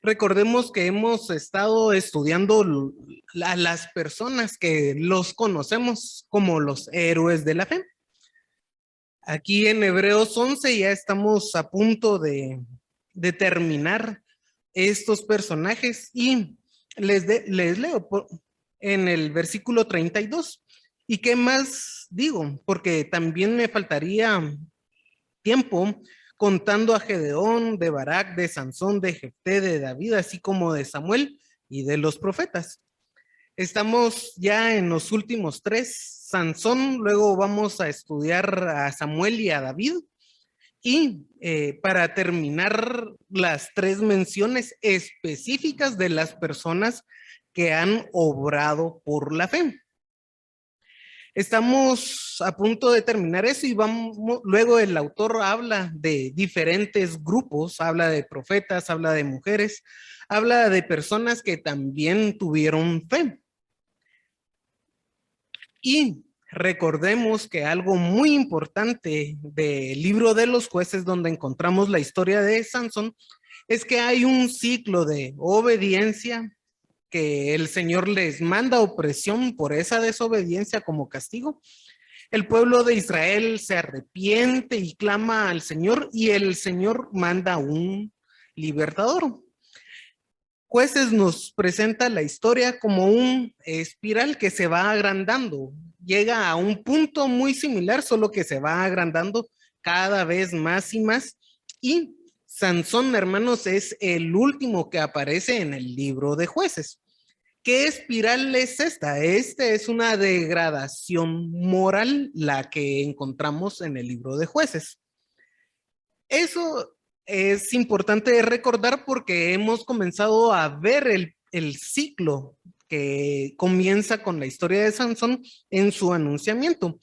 Recordemos que hemos estado estudiando a las personas que los conocemos como los héroes de la fe. Aquí en Hebreos 11 ya estamos a punto de terminar estos personajes y les leo en el versículo 32. ¿Y qué más digo? Porque también me faltaría tiempo contando a Gedeón, de Barak, de Sansón, de Jefté, de David, así como de Samuel y de los profetas. Estamos ya en los últimos tres, Sansón, luego vamos a estudiar a Samuel y a David, y para terminar las tres menciones específicas de las personas que han obrado por la fe. Estamos a punto de terminar eso y luego el autor habla de diferentes grupos, habla de profetas, habla de mujeres, habla de personas que también tuvieron fe. Y recordemos que algo muy importante del libro de los jueces, donde encontramos la historia de Sansón, es que hay un ciclo de obediencia, que el Señor les manda opresión por esa desobediencia como castigo. El pueblo de Israel se arrepiente y clama al Señor, y el Señor manda un libertador. Jueces nos presenta la historia como un espiral que se va agrandando. Llega a un punto muy similar, solo que se va agrandando cada vez más y más. Y Sansón, hermanos, es el último que aparece en el libro de Jueces. ¿Qué espiral es esta? Esta es una degradación moral, la que encontramos en el libro de Jueces. Eso es importante recordar porque hemos comenzado a ver el ciclo que comienza con la historia de Sansón en su anunciamiento.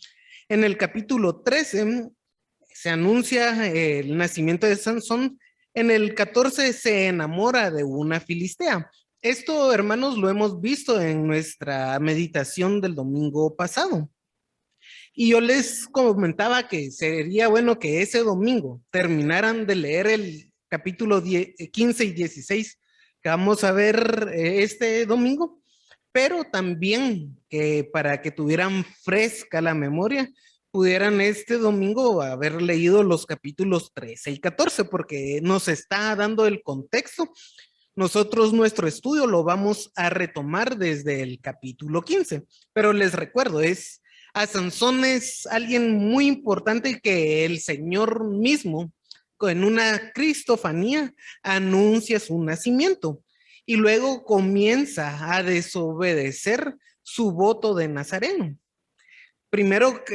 En el capítulo 13 se anuncia el nacimiento de Sansón. En el 14 se enamora de una filistea. Esto, hermanos, lo hemos visto en nuestra meditación del domingo pasado. Y yo les comentaba que sería bueno que ese domingo terminaran de leer el capítulo 15 y 16 que vamos a ver este domingo, pero también que para que tuvieran fresca la memoria, pudieran este domingo haber leído los capítulos 13 y 14, porque nos está dando el contexto. Nosotros nuestro estudio lo vamos a retomar desde el capítulo 15, pero les recuerdo, a Sansón es alguien muy importante que el Señor mismo, en una cristofanía, anuncia su nacimiento y luego comienza a desobedecer su voto de nazareno. Primero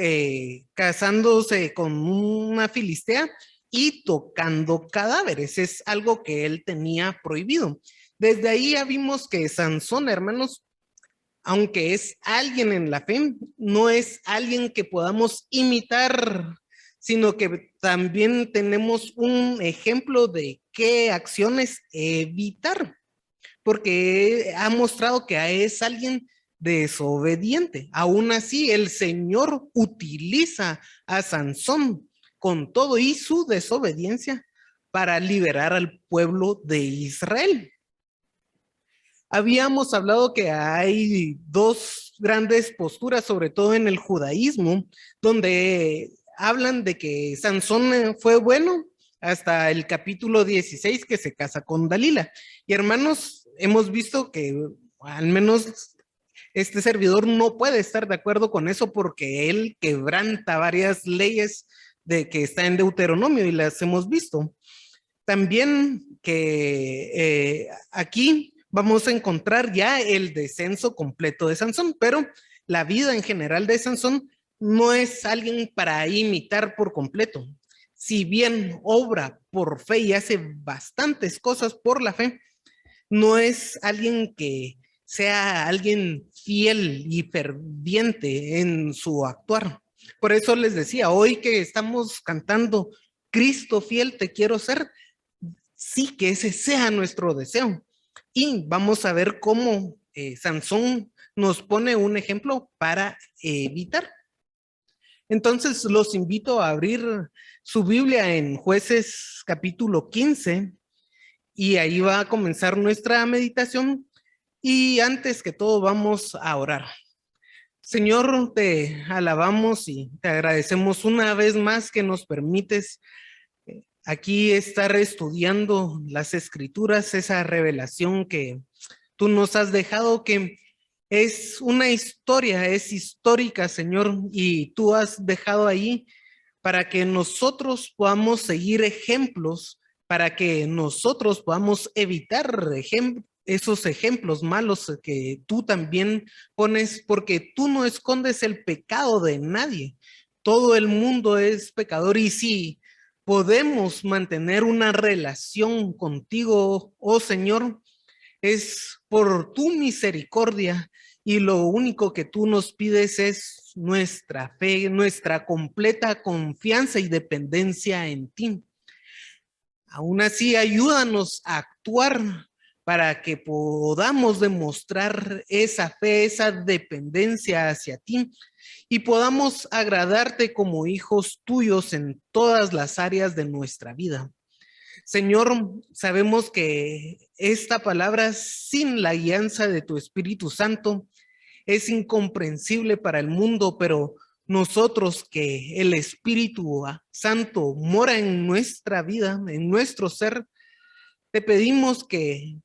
casándose con una filistea y tocando cadáveres, es algo que él tenía prohibido. Desde ahí ya vimos que Sansón, hermanos, aunque es alguien en la fe, no es alguien que podamos imitar, sino que también tenemos un ejemplo de qué acciones evitar, porque ha mostrado que es alguien desobediente. Aún así, el Señor utiliza a Sansón con todo y su desobediencia para liberar al pueblo de Israel. Habíamos hablado que hay dos grandes posturas, sobre todo en el judaísmo, donde hablan de que Sansón fue bueno hasta el capítulo 16 que se casa con Dalila. Y hermanos, hemos visto que al menos este servidor no puede estar de acuerdo con eso porque él quebranta varias leyes de que está en Deuteronomio y las hemos visto. También que aquí vamos a encontrar ya el descenso completo de Sansón, pero la vida en general de Sansón no es alguien para imitar por completo. Si bien obra por fe y hace bastantes cosas por la fe, no es alguien que sea alguien fiel y ferviente en su actuar. Por eso les decía, hoy que estamos cantando Cristo fiel te quiero ser, sí que ese sea nuestro deseo. Y vamos a ver cómo Sansón nos pone un ejemplo para evitar. Entonces los invito a abrir su Biblia en Jueces capítulo 15 y ahí va a comenzar nuestra meditación. Y antes que todo vamos a orar. Señor, te alabamos y te agradecemos una vez más que nos permites aquí estar estudiando las escrituras, esa revelación que tú nos has dejado, que es una historia, es histórica, Señor, y tú has dejado ahí para que nosotros podamos seguir ejemplos, para que nosotros podamos evitar esos ejemplos malos que tú también pones, porque tú no escondes el pecado de nadie. Todo el mundo es pecador y si podemos mantener una relación contigo, oh Señor, es por tu misericordia y lo único que tú nos pides es nuestra fe, nuestra completa confianza y dependencia en ti. Aún así, ayúdanos a actuar para que podamos demostrar esa fe, esa dependencia hacia ti y podamos agradarte como hijos tuyos en todas las áreas de nuestra vida. Señor, sabemos que esta palabra sin la guianza de tu Espíritu Santo es incomprensible para el mundo, pero nosotros que el Espíritu Santo mora en nuestra vida, en nuestro ser, te pedimos que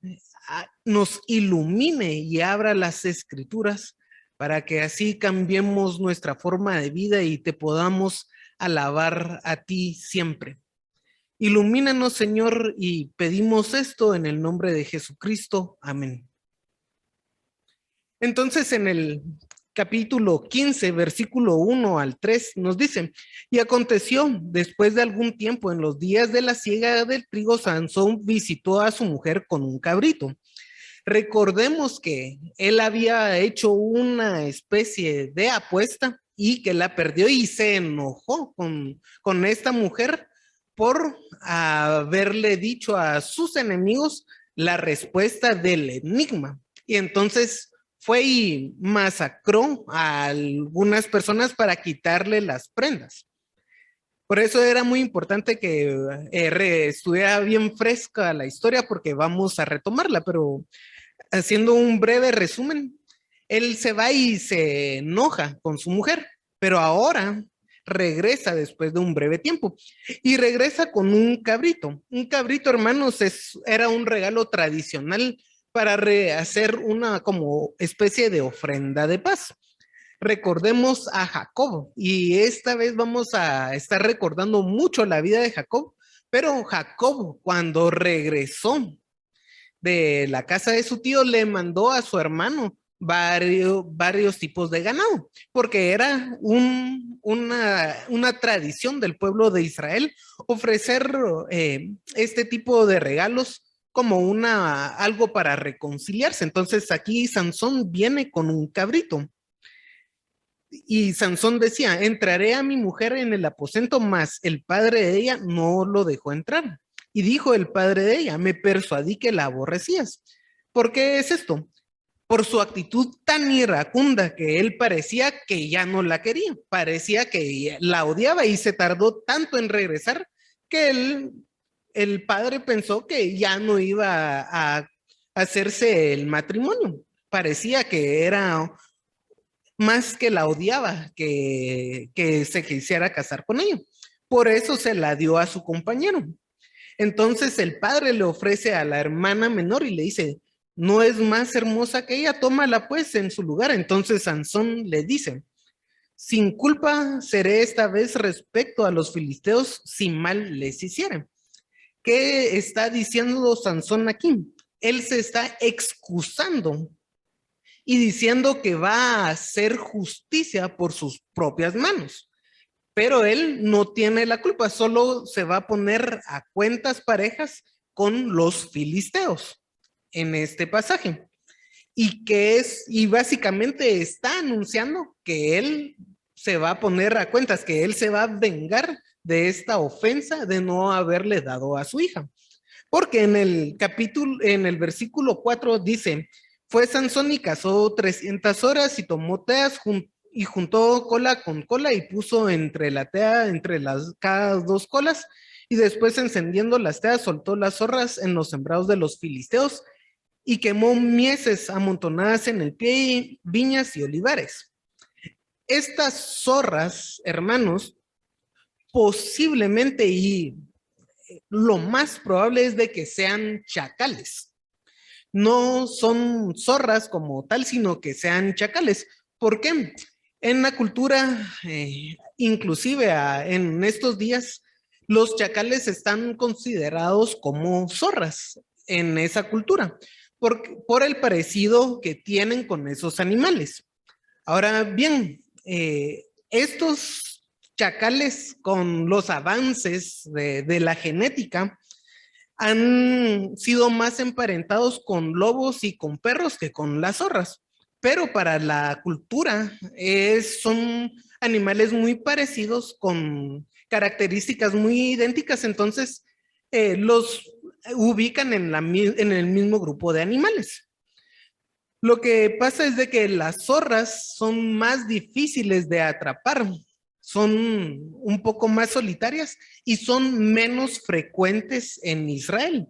nos ilumine y abra las escrituras para que así cambiemos nuestra forma de vida y te podamos alabar a ti siempre. Ilumínanos, Señor, y pedimos esto en el nombre de Jesucristo. Amén. Entonces, en el capítulo 15, versículo 1 al 3, nos dice, y aconteció, después de algún tiempo, en los días de la siega del trigo, Sansón visitó a su mujer con un cabrito. Recordemos que él había hecho una especie de apuesta y que la perdió y se enojó con esta mujer por haberle dicho a sus enemigos la respuesta del enigma. Y entonces fue y masacró a algunas personas para quitarle las prendas. Por eso era muy importante que estuviera bien fresca la historia porque vamos a retomarla, pero haciendo un breve resumen, él se va y se enoja con su mujer, pero ahora regresa después de un breve tiempo y regresa con un cabrito. Un cabrito, hermanos, era un regalo tradicional para hacer una como especie de ofrenda de paz. Recordemos a Jacob y esta vez vamos a estar recordando mucho la vida de Jacob, pero Jacob cuando regresó de la casa de su tío le mandó a su hermano varios tipos de ganado, porque era una tradición del pueblo de Israel ofrecer este tipo de regalos como algo para reconciliarse. Entonces aquí Sansón viene con un cabrito. Y Sansón decía, entraré a mi mujer en el aposento, mas el padre de ella no lo dejó entrar. Y dijo el padre de ella, me persuadí que la aborrecías. ¿Por qué es esto? Por su actitud tan iracunda que él parecía que ya no la quería, parecía que la odiaba y se tardó tanto en regresar que el padre pensó que ya no iba a hacerse el matrimonio. Parecía que era más que la odiaba, que se quisiera casar con ella. Por eso se la dio a su compañero. Entonces el padre le ofrece a la hermana menor y le dice, no es más hermosa que ella, tómala pues en su lugar. Entonces Sansón le dice, sin culpa seré esta vez respecto a los filisteos si mal les hiciera. ¿Qué está diciendo Sansón aquí? Él se está excusando y diciendo que va a hacer justicia por sus propias manos. Pero él no tiene la culpa, solo se va a poner a cuentas parejas con los filisteos en este pasaje. Y básicamente está anunciando que él se va a poner a cuentas, que él se va a vengar de esta ofensa de no haberle dado a su hija. Porque en el versículo 4 dice, fue Sansón y cazó 300 horas y tomó teas y juntó cola con cola y puso entre la tea, entre cada dos colas y después encendiendo las teas soltó las zorras en los sembrados de los filisteos y quemó mieses amontonadas en el pie, viñas y olivares. Estas zorras, hermanos, posiblemente y lo más probable es de que sean chacales. No son zorras como tal, sino que sean chacales. ¿Por qué? En la cultura, inclusive en estos días, los chacales están considerados como zorras en esa cultura, por el parecido que tienen con esos animales. Ahora bien, estos chacales con los avances de la genética han sido más emparentados con lobos y con perros que con las zorras, pero para la cultura son animales muy parecidos con características muy idénticas, entonces los ubican en el mismo grupo de animales. Lo que pasa es de que las zorras son más difíciles de atrapar, son un poco más solitarias y son menos frecuentes en Israel.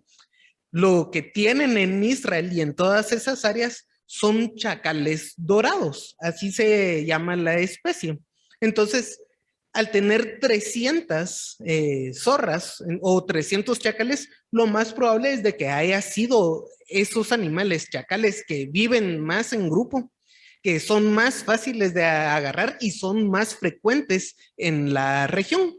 Lo que tienen en Israel y en todas esas áreas son chacales dorados, así se llama la especie. Entonces, al tener 300 zorras o 300 chacales, lo más probable es de que haya sido esos animales chacales que viven más en grupo, que son más fáciles de agarrar y son más frecuentes en la región.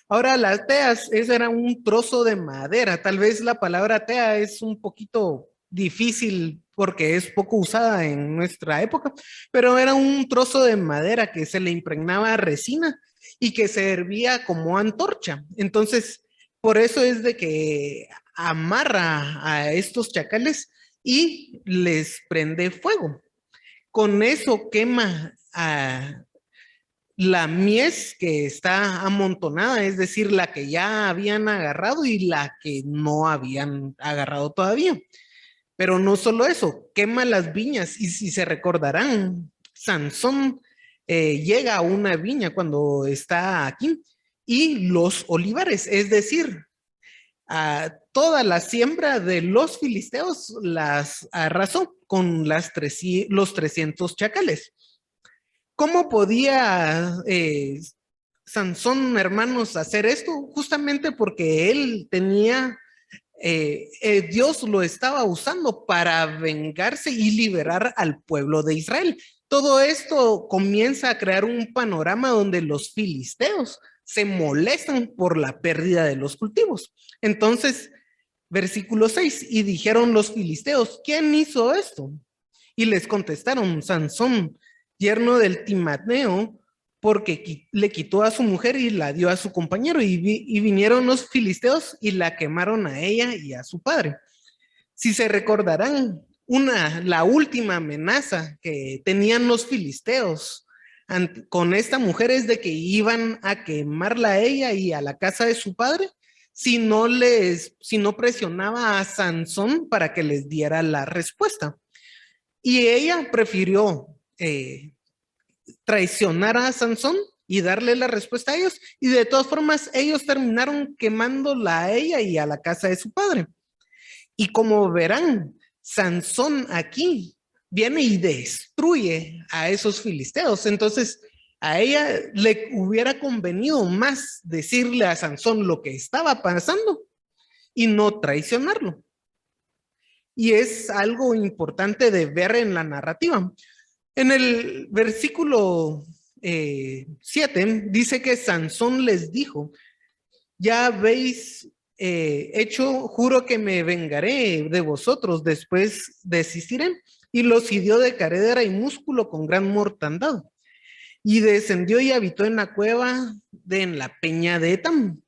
Ahora, las teas, ese era un trozo de madera. Tal vez la palabra tea es un poquito difícil porque es poco usada en nuestra época, pero era un trozo de madera que se le impregnaba resina y que servía como antorcha. Entonces, por eso es de que amarra a estos chacales y les prende fuego. Con eso quema a la mies que está amontonada, es decir, la que ya habían agarrado y la que no habían agarrado todavía. Pero no solo eso, quema las viñas y si se recordarán, Sansón llega a una viña cuando está aquí y los olivares, es decir, a toda la siembra de los filisteos las arrasó con los 300 chacales. ¿Cómo podía Sansón, hermanos, hacer esto? Justamente porque él tenía, Dios lo estaba usando para vengarse y liberar al pueblo de Israel. Todo esto comienza a crear un panorama donde los filisteos se molestan por la pérdida de los cultivos. Entonces, versículo 6, y dijeron los filisteos, ¿quién hizo esto? Y les contestaron, Sansón, yerno del Timateo, porque le quitó a su mujer y la dio a su compañero, y vinieron los filisteos y la quemaron a ella y a su padre. Si se recordarán, la última amenaza que tenían los filisteos con esta mujer es de que iban a quemarla a ella y a la casa de su padre si no presionaba a Sansón para que les diera la respuesta. Y ella prefirió traicionar a Sansón y darle la respuesta a ellos. Y de todas formas, ellos terminaron quemándola a ella y a la casa de su padre. Y como verán, Sansón aquí viene y destruye a esos filisteos. Entonces, a ella le hubiera convenido más decirle a Sansón lo que estaba pasando y no traicionarlo. Y es algo importante de ver en la narrativa. En el versículo 7 dice que Sansón les dijo, ya habéis hecho, juro que me vengaré de vosotros, después desistiré. Y los hirió de cadera y músculo con gran mortandad. Y descendió y habitó en la cueva en la peña de Etam.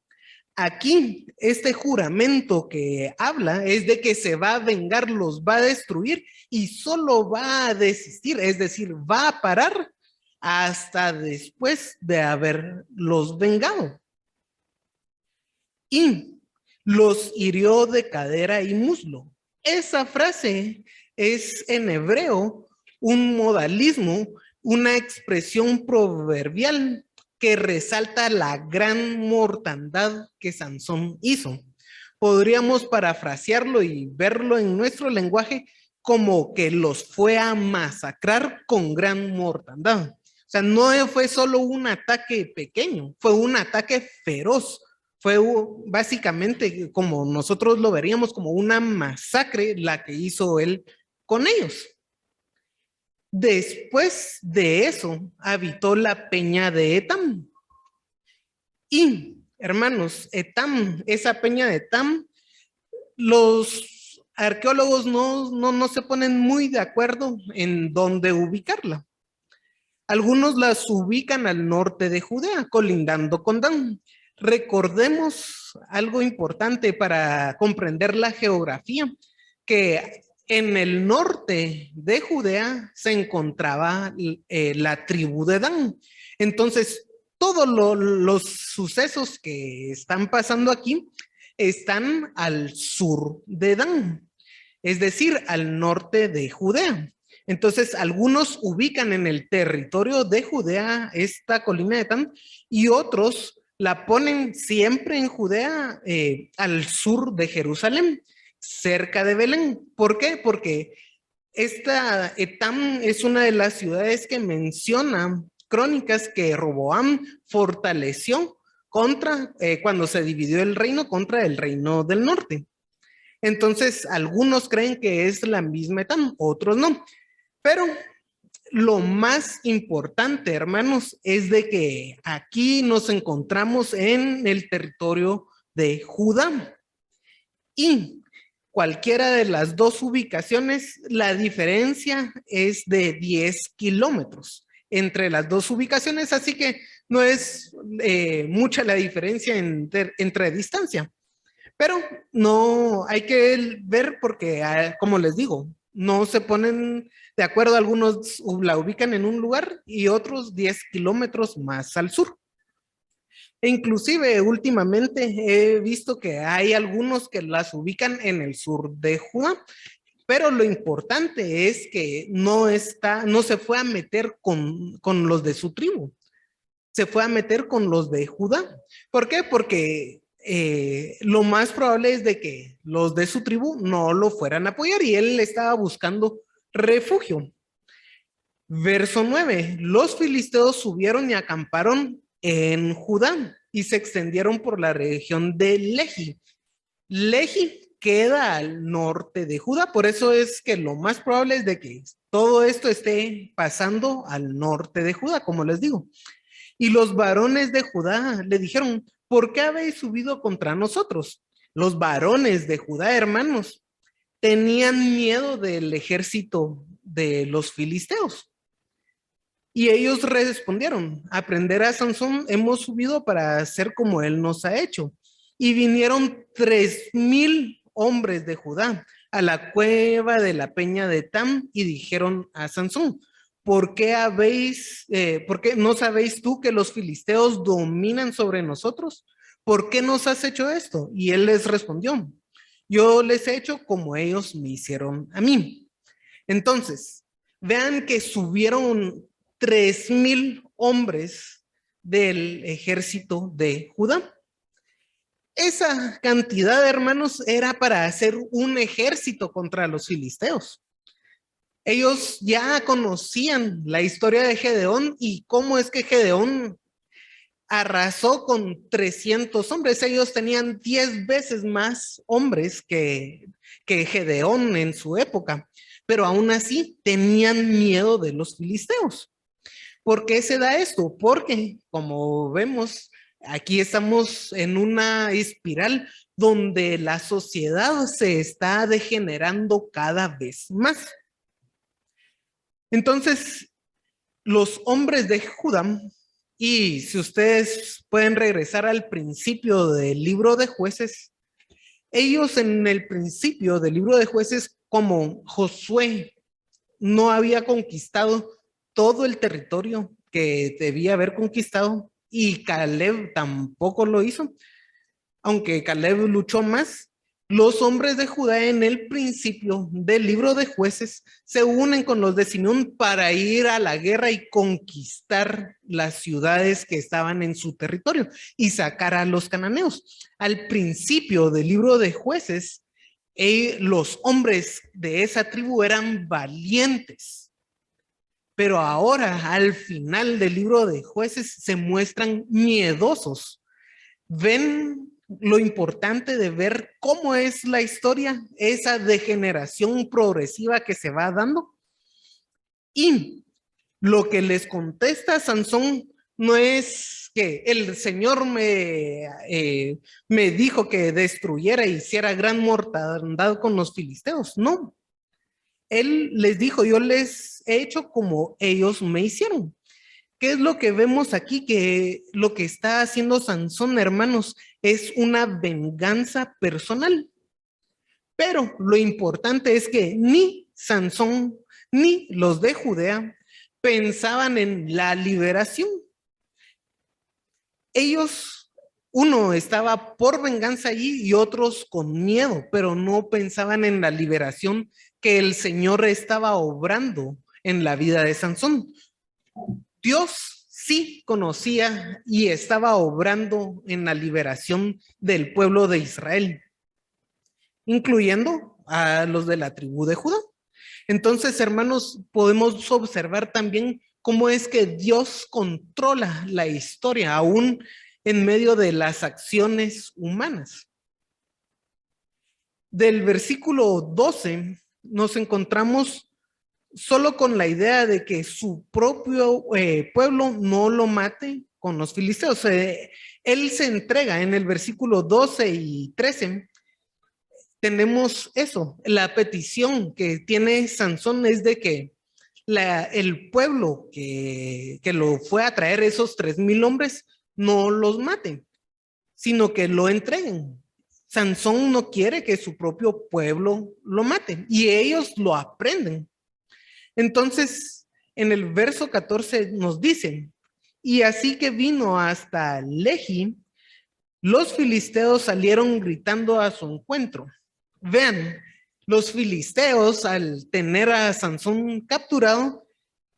Aquí, este juramento que habla es de que se va a vengar, los va a destruir y solo va a desistir, es decir, va a parar hasta después de haberlos vengado. Y los hirió de cadera y muslo. Esa frase es en hebreo un modalismo, una expresión proverbial que resalta la gran mortandad que Sansón hizo. Podríamos parafrasearlo y verlo en nuestro lenguaje como que los fue a masacrar con gran mortandad. O sea, no fue solo un ataque pequeño, fue un ataque feroz. Fue básicamente, como nosotros lo veríamos, como una masacre la que hizo él con ellos. Después de eso, habitó la peña de Etam. Y, hermanos, Etam, esa peña de Etam, los arqueólogos no se ponen muy de acuerdo en dónde ubicarla. Algunos las ubican al norte de Judea, colindando con Dan. Recordemos algo importante para comprender la geografía, que en el norte de Judea se encontraba la tribu de Dan. Entonces, todos los sucesos que están pasando aquí están al sur de Dan, es decir, al norte de Judea. Entonces, algunos ubican en el territorio de Judea esta colina de Dan y otros la ponen siempre en Judea, al sur de Jerusalén, cerca de Belén. ¿Por qué? Porque esta Etam es una de las ciudades que menciona Crónicas que Roboam fortaleció contra, cuando se dividió el reino, contra el reino del norte. Entonces, algunos creen que es la misma Etam, otros no. Pero lo más importante, hermanos, es de que aquí nos encontramos en el territorio de Judá. Y cualquiera de las dos ubicaciones, la diferencia es de 10 kilómetros entre las dos ubicaciones, así que no es mucha la diferencia entre distancia. Pero no hay que ver porque, como les digo, no se ponen de acuerdo, algunos la ubican en un lugar y otros 10 kilómetros más al sur. E inclusive últimamente he visto que hay algunos que las ubican en el sur de Judá, pero lo importante es que no se fue a meter con los de su tribu, se fue a meter con los de Judá. ¿Por qué? Porque lo más probable es de que los de su tribu no lo fueran a apoyar y él estaba buscando refugio. Verso 9. Los filisteos subieron y acamparon en Judá y se extendieron por la región de Lehi. Lehi queda al norte de Judá, por eso es que lo más probable es de que todo esto esté pasando al norte de Judá, como les digo. Y los varones de Judá le dijeron, ¿por qué habéis subido contra nosotros? Los varones de Judá, hermanos, tenían miedo del ejército de los filisteos. Y ellos respondieron, aprender a Sansón hemos subido para hacer como él nos ha hecho. Y vinieron 3,000 hombres de Judá a la cueva de la peña de Tam y dijeron a Sansón, ¿por qué no sabéis tú que los filisteos dominan sobre nosotros? ¿Por qué nos has hecho esto? Y él les respondió, yo les he hecho como ellos me hicieron a mí. Entonces, vean que subieron 3,000 hombres del ejército de Judá. Esa cantidad de hermanos era para hacer un ejército contra los filisteos. Ellos ya conocían la historia de Gedeón y cómo es que Gedeón arrasó con 300 hombres. Ellos tenían 10 veces más hombres que Gedeón en su época, pero aún así tenían miedo de los filisteos. ¿Por qué se da esto? Porque, como vemos, aquí estamos en una espiral donde la sociedad se está degenerando cada vez más. Entonces, los hombres de Judá, y si ustedes pueden regresar al principio del libro de Jueces, ellos en el principio del libro de Jueces, como Josué no había conquistado todo el territorio que debía haber conquistado y Caleb tampoco lo hizo, aunque Caleb luchó más, Los hombres de Judá en el principio del libro de Jueces se unen con los de Simeón para ir a la guerra y conquistar las ciudades que estaban en su territorio y sacar a los cananeos. Al principio del libro de Jueces, los hombres de esa tribu eran valientes, pero ahora al final del libro de Jueces se muestran miedosos. Ven lo importante de ver cómo es la historia, esa degeneración progresiva que se va dando. Y lo que les contesta Sansón no es que el Señor me dijo que destruyera e hiciera gran mortandad con los filisteos. No, él les dijo, yo les he hecho como ellos me hicieron. ¿Qué es lo que vemos aquí? Que lo que está haciendo Sansón, hermanos, es una venganza personal. Pero lo importante es que ni Sansón ni los de Judea pensaban en la liberación. Ellos, uno estaba por venganza allí y otros con miedo, pero no pensaban en la liberación que el Señor estaba obrando en la vida de Sansón. Dios sí conocía y estaba obrando en la liberación del pueblo de Israel, incluyendo a los de la tribu de Judá. Entonces, hermanos, podemos observar también cómo es que Dios controla la historia, aún en medio de las acciones humanas. Del versículo 12 nos encontramos solo con la idea de que su propio pueblo no lo mate con los filisteos. Él se entrega en el versículo 12 y 13. Tenemos eso, la petición que tiene Sansón es de que el pueblo que lo fue a traer, esos 3,000 hombres, no los maten, sino que lo entreguen. Sansón no quiere que su propio pueblo lo mate y ellos lo aprenden. Entonces, en el verso 14 nos dicen, y así que vino hasta Lehi, los filisteos salieron gritando a su encuentro. Vean, los filisteos al tener a Sansón capturado,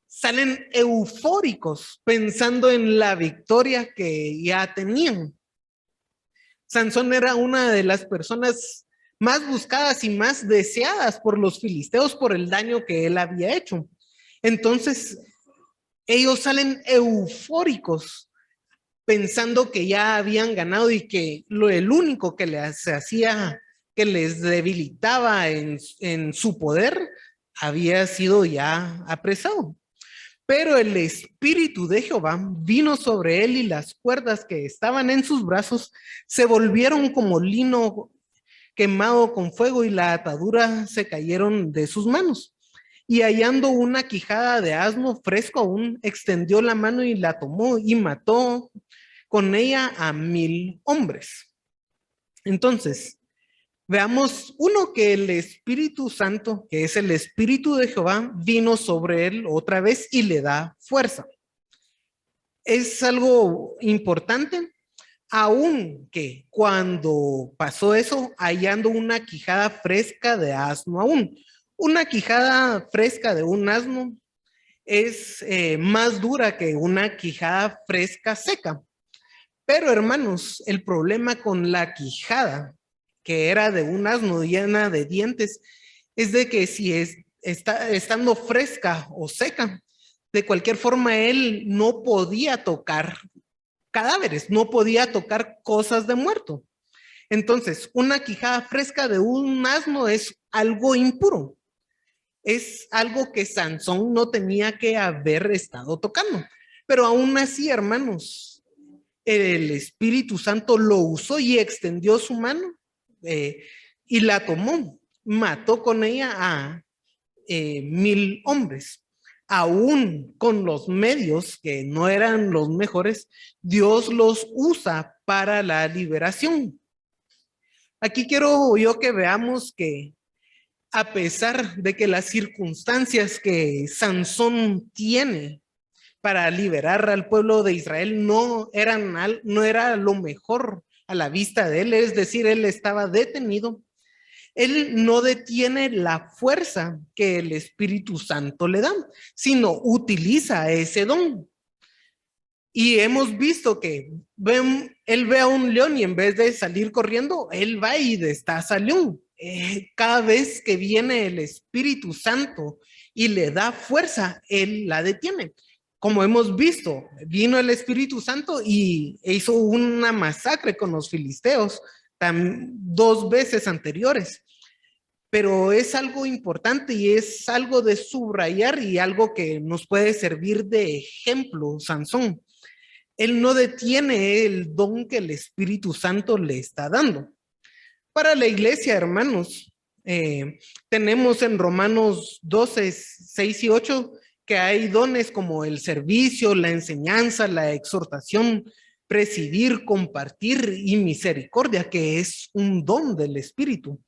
salen eufóricos pensando en la victoria que ya tenían. Sansón era una de las personas más buscadas y más deseadas por los filisteos por el daño que él había hecho. Entonces, ellos salen eufóricos pensando que ya habían ganado y que el único que les hacía, que les debilitaba en su poder, había sido ya apresado. Pero el espíritu de Jehová vino sobre él y las cuerdas que estaban en sus brazos se volvieron como lino quemado con fuego y la atadura se cayeron de sus manos. Y hallando una quijada de asno fresco aún, extendió la mano y la tomó y mató con ella a 1,000 hombres. Entonces, veamos uno que el Espíritu Santo, que es el Espíritu de Jehová, vino sobre él otra vez y le da fuerza. Es algo importante, aun que cuando pasó eso, hallando una quijada fresca de asno aún. Una quijada fresca de un asno es más dura que una quijada fresca seca. Pero hermanos, el problema con la quijada, que era de un asno llena de dientes, es de que si está estando fresca o seca, de cualquier forma él no podía tocar cadáveres, no podía tocar cosas de muerto. Entonces, una quijada fresca de un asno es algo impuro. Es algo que Sansón no tenía que haber estado tocando. Pero aún así, hermanos, el Espíritu Santo lo usó y extendió su mano y la tomó. Mató con ella a 1,000 hombres. Aún con los medios que no eran los mejores, Dios los usa para la liberación. Aquí quiero yo que veamos que a pesar de que las circunstancias que Sansón tiene para liberar al pueblo de Israel no era lo mejor a la vista de él, es decir, él estaba detenido, Él no detiene la fuerza que el Espíritu Santo le da, sino utiliza ese don. Y hemos visto que él ve a un león y en vez de salir corriendo, él va y destaza al león. Cada vez que viene el Espíritu Santo y le da fuerza, él la detiene. Como hemos visto, vino el Espíritu Santo y hizo una masacre con los filisteos 2 veces anteriores. Pero es algo importante y es algo de subrayar y algo que nos puede servir de ejemplo, Sansón. Él no detiene el don que el Espíritu Santo le está dando. Para la iglesia, hermanos, tenemos en Romanos 12, 6 y 8 que hay dones como el servicio, la enseñanza, la exhortación, presidir, compartir y misericordia, que es un don del Espíritu.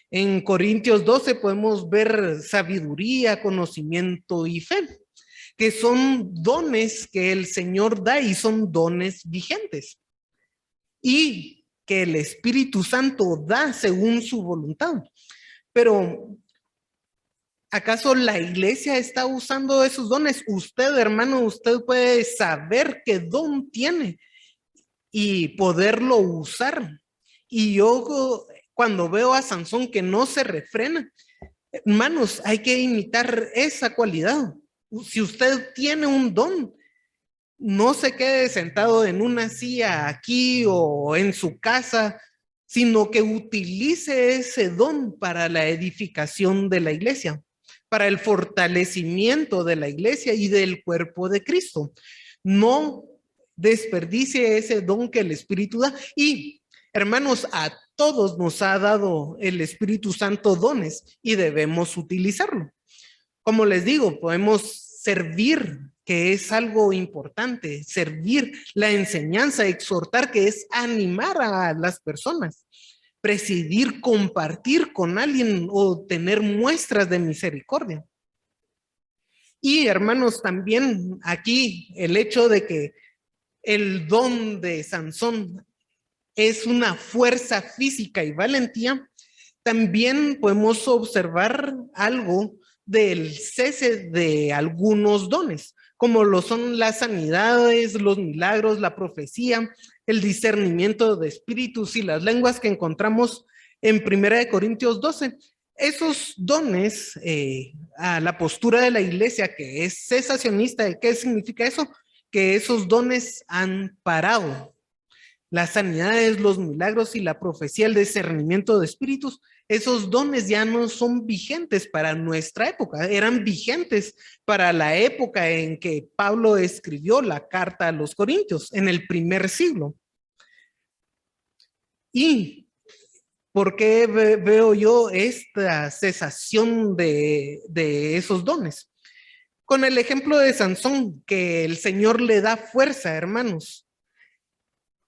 En Corintios 12 podemos ver sabiduría, conocimiento y fe, que son dones que el Señor da y son dones vigentes. Y que el Espíritu Santo da según su voluntad. Pero, ¿acaso la iglesia está usando esos dones? Usted, hermano, usted puede saber qué don tiene y poderlo usar. Y yo, cuando veo a Sansón que no se refrena, hermanos, hay que imitar esa cualidad. Si usted tiene un don, no se quede sentado en una silla aquí o en su casa, sino que utilice ese don para la edificación de la iglesia, para el fortalecimiento de la iglesia y del cuerpo de Cristo. No desperdicie ese don que el Espíritu da. Y, hermanos, a todos nos ha dado el Espíritu Santo dones y debemos utilizarlo. Como les digo, podemos servir, que es algo importante, servir, la enseñanza, exhortar, que es animar a las personas, presidir, compartir con alguien o tener muestras de misericordia. Y hermanos, también aquí el hecho de que el don de Sansón es una fuerza física y valentía, también podemos observar algo del cese de algunos dones, como lo son las sanidades, los milagros, la profecía, el discernimiento de espíritus y las lenguas que encontramos en 1 Corintios 12. Esos dones, a la postura de la iglesia que es cesacionista, ¿qué significa eso? Que esos dones han parado. Las sanidades, los milagros y la profecía, el discernimiento de espíritus, esos dones ya no son vigentes para nuestra época, eran vigentes para la época en que Pablo escribió la carta a los Corintios, en el primer siglo. ¿Y por qué veo yo esta cesación de esos dones? Con el ejemplo de Sansón, que el Señor le da fuerza, hermanos.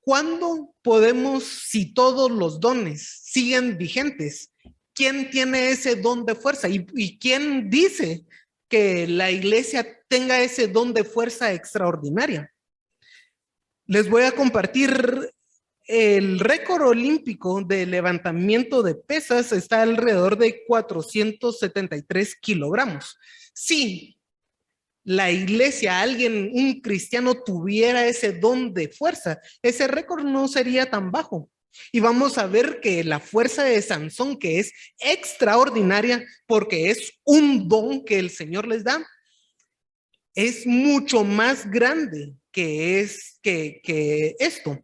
¿Cuándo podemos, si todos los dones siguen vigentes? ¿Quién tiene ese don de fuerza? ¿Y quién dice que la iglesia tenga ese don de fuerza extraordinaria? Les voy a compartir el récord olímpico de levantamiento de pesas, está alrededor de 473 kilogramos. Sí, la iglesia, alguien, un cristiano tuviera ese don de fuerza, ese récord no sería tan bajo. Y vamos a ver que la fuerza de Sansón, que es extraordinaria porque es un don que el Señor les da, es mucho más grande que esto.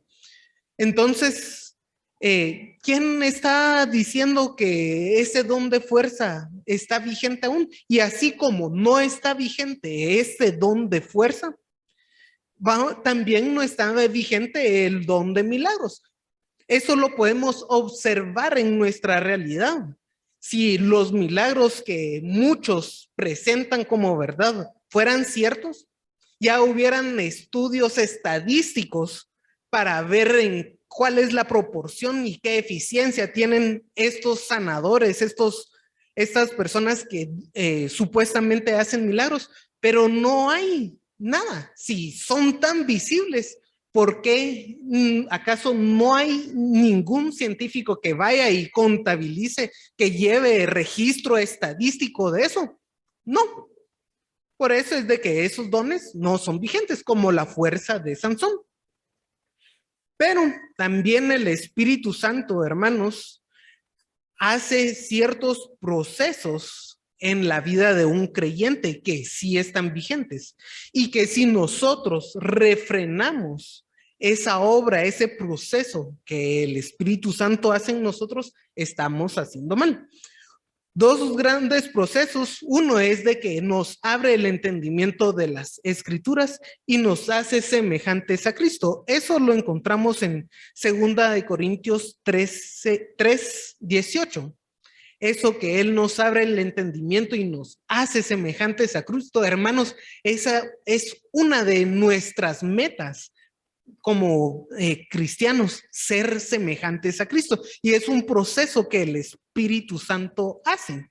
Entonces, ¿quién está diciendo que ese don de fuerza está vigente aún? Y así como no está vigente ese don de fuerza, también no está vigente el don de milagros. Eso lo podemos observar en nuestra realidad. Si los milagros que muchos presentan como verdad fueran ciertos, ya hubieran estudios estadísticos para ver en cuál es la proporción y qué eficiencia tienen estos sanadores, estas personas que supuestamente hacen milagros, pero no hay nada. Si son tan visibles, ¿Por qué acaso no hay ningún científico que vaya y contabilice, que lleve registro estadístico de eso? No. Por eso es de que esos dones no son vigentes, como la fuerza de Sansón. Pero también el Espíritu Santo, hermanos, hace ciertos procesos en la vida de un creyente que sí están vigentes y que si nosotros refrenamos esa obra, ese proceso que el Espíritu Santo hace en nosotros, estamos haciendo mal. Dos grandes procesos. Uno es de que nos abre el entendimiento de las escrituras y nos hace semejantes a Cristo. Eso lo encontramos en 2 Corintios 3:18. Eso que Él nos abre el entendimiento y nos hace semejantes a Cristo. Hermanos, esa es una de nuestras metas como cristianos, ser semejantes a Cristo. Y es un proceso que el Espíritu Santo hace.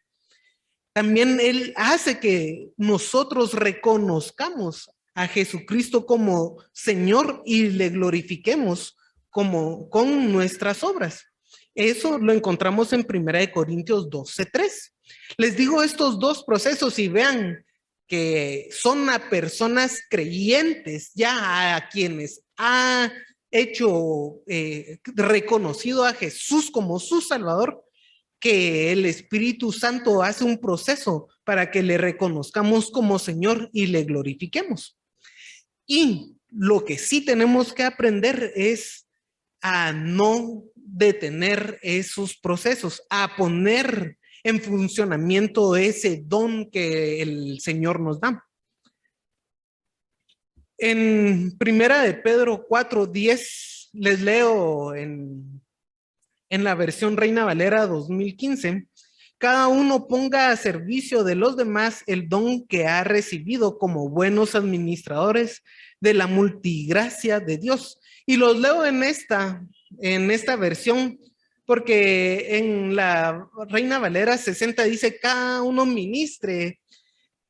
También Él hace que nosotros reconozcamos a Jesucristo como Señor y le glorifiquemos con nuestras obras. Eso lo encontramos en 1 Corintios 12:3. Les digo estos dos procesos y vean que son a personas creyentes, ya a quienes ha hecho reconocido a Jesús como su Salvador, que el Espíritu Santo hace un proceso para que le reconozcamos como Señor y le glorifiquemos. Y lo que sí tenemos que aprender es a no detener esos procesos, a poner en funcionamiento ese don que el Señor nos da. En 1 Pedro 4:10, les leo en la versión Reina Valera 2015, cada uno ponga a servicio de los demás el don que ha recibido como buenos administradores de la multigracia de Dios. Y los leo en esta versión, porque en la Reina Valera 60 dice, cada uno ministre,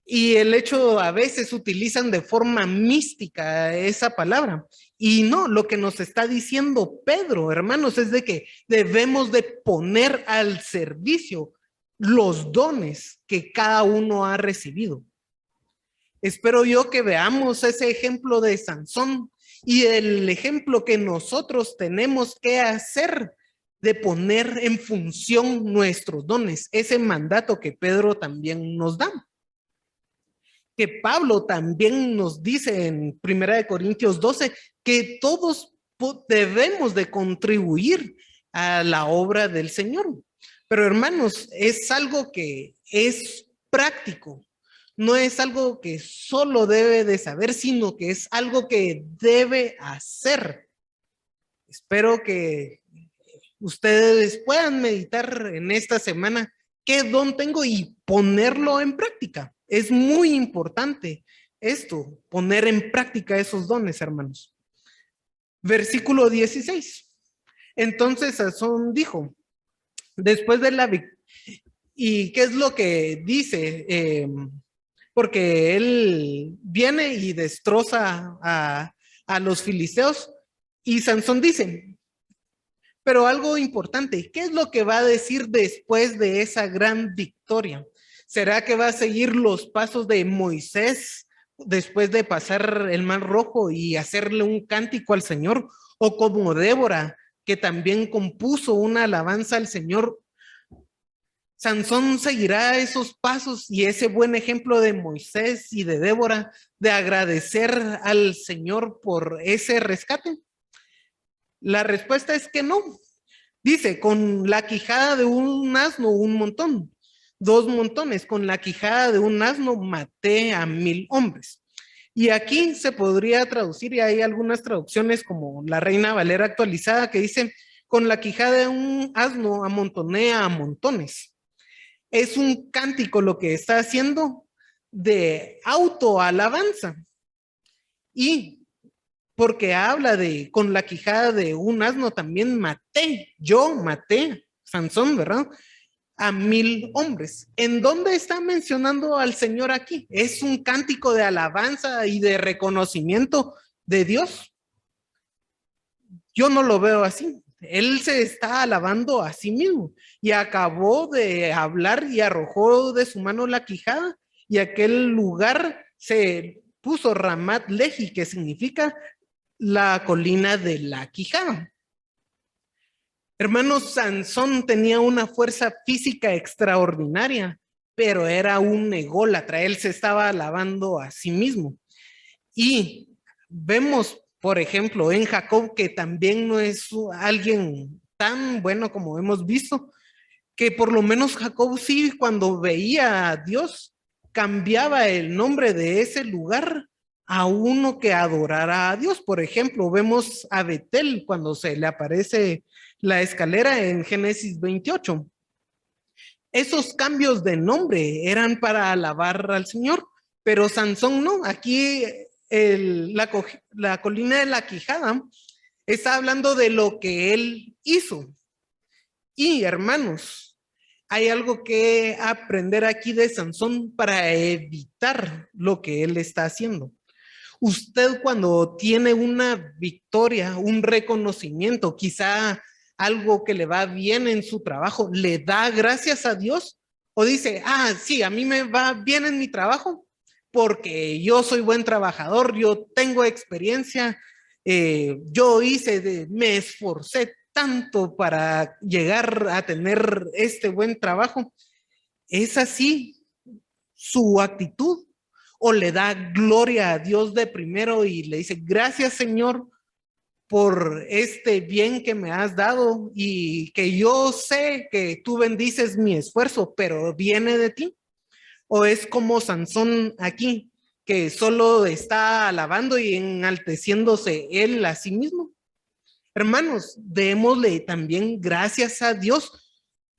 y el hecho a veces utilizan de forma mística esa palabra. Y no, lo que nos está diciendo Pedro, hermanos, es de que debemos de poner al servicio los dones que cada uno ha recibido. Espero yo que veamos ese ejemplo de Sansón y el ejemplo que nosotros tenemos que hacer de poner en función nuestros dones, ese mandato que Pedro también nos da. Que Pablo también nos dice en 1 Corintios 12 que todos debemos de contribuir a la obra del Señor. Pero hermanos, es algo que es práctico, no es algo que solo debe de saber, sino que es algo que debe hacer. Espero que ustedes puedan meditar en esta semana qué don tengo y ponerlo en práctica. Es muy importante esto, poner en práctica esos dones, hermanos. Versículo 16. Entonces Sansón dijo, después de la victoria, ¿y qué es lo que dice? Porque él viene y destroza a los filisteos y Sansón dice, pero algo importante, ¿qué es lo que va a decir después de esa gran victoria? ¿Será que va a seguir los pasos de Moisés después de pasar el Mar Rojo y hacerle un cántico al Señor? ¿O como Débora, que también compuso una alabanza al Señor? Sansón seguirá esos pasos y ese buen ejemplo de Moisés y de Débora de agradecer al Señor por ese rescate. La respuesta es que no. Dice, con la quijada de un asno, un montón. 2 montones, con la quijada de un asno maté a 1000 hombres. Y aquí se podría traducir, y hay algunas traducciones como la Reina Valera actualizada que dice, con la quijada de un asno amontoné a montones. Es un cántico lo que está haciendo de autoalabanza. Y porque habla de, con la quijada de un asno también maté, Sansón, ¿verdad? A 1000 hombres. ¿En dónde está mencionando al Señor aquí? ¿Es un cántico de alabanza y de reconocimiento de Dios? Yo no lo veo así. Él se está alabando a sí mismo y acabó de hablar y arrojó de su mano la quijada y aquel lugar se puso Ramat Lehi, que significa la colina de la quijada. Hermanos, Sansón tenía una fuerza física extraordinaria, pero era un ególatra. Él se estaba alabando a sí mismo. Y vemos, por ejemplo, en Jacob, que también no es alguien tan bueno como hemos visto, que por lo menos Jacob sí, cuando veía a Dios, cambiaba el nombre de ese lugar a uno que adorara a Dios. Por ejemplo, vemos a Betel cuando se le aparece la escalera en Génesis 28. Esos cambios de nombre eran para alabar al Señor, pero Sansón no. Aquí la colina de la Quijada está hablando de lo que él hizo. Y hermanos, hay algo que aprender aquí de Sansón para evitar lo que él está haciendo. Usted cuando tiene una victoria, un reconocimiento, quizá algo que le va bien en su trabajo, ¿le da gracias a Dios? ¿O dice, sí, a mí me va bien en mi trabajo porque yo soy buen trabajador, yo tengo experiencia, me esforcé tanto para llegar a tener este buen trabajo? ¿Es así su actitud? ¿O le da gloria a Dios de primero y le dice, gracias Señor por este bien que me has dado y que yo sé que tú bendices mi esfuerzo, pero viene de ti? ¿O es como Sansón aquí, que solo está alabando y enalteciéndose él a sí mismo? Hermanos, démosle también gracias a Dios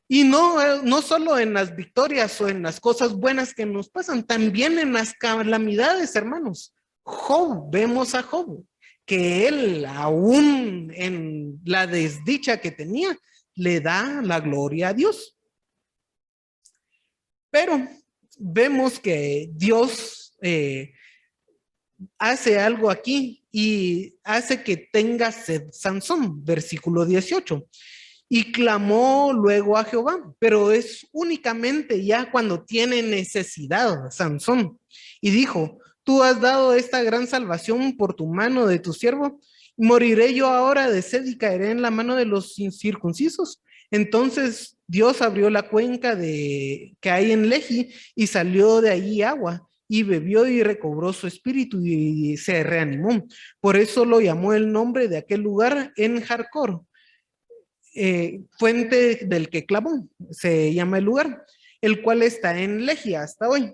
y no solo en las victorias o en las cosas buenas que nos pasan, también en las calamidades, hermanos. Job, vemos a Job, que él, aún en la desdicha que tenía, le da la gloria a Dios. Pero vemos que Dios hace algo aquí y hace que tenga sed Sansón, versículo 18. Y clamó luego a Jehová, pero es únicamente ya cuando tiene necesidad Sansón. Y dijo, tú has dado esta gran salvación por tu mano de tu siervo, moriré yo ahora de sed y caeré en la mano de los incircuncisos. Entonces Dios abrió la cuenca que hay en Lehi y salió de allí agua y bebió y recobró su espíritu y se reanimó. Por eso lo llamó el nombre de aquel lugar en Jarcor. Fuente del que clamó, se llama el lugar, el cual está en Legia hasta hoy.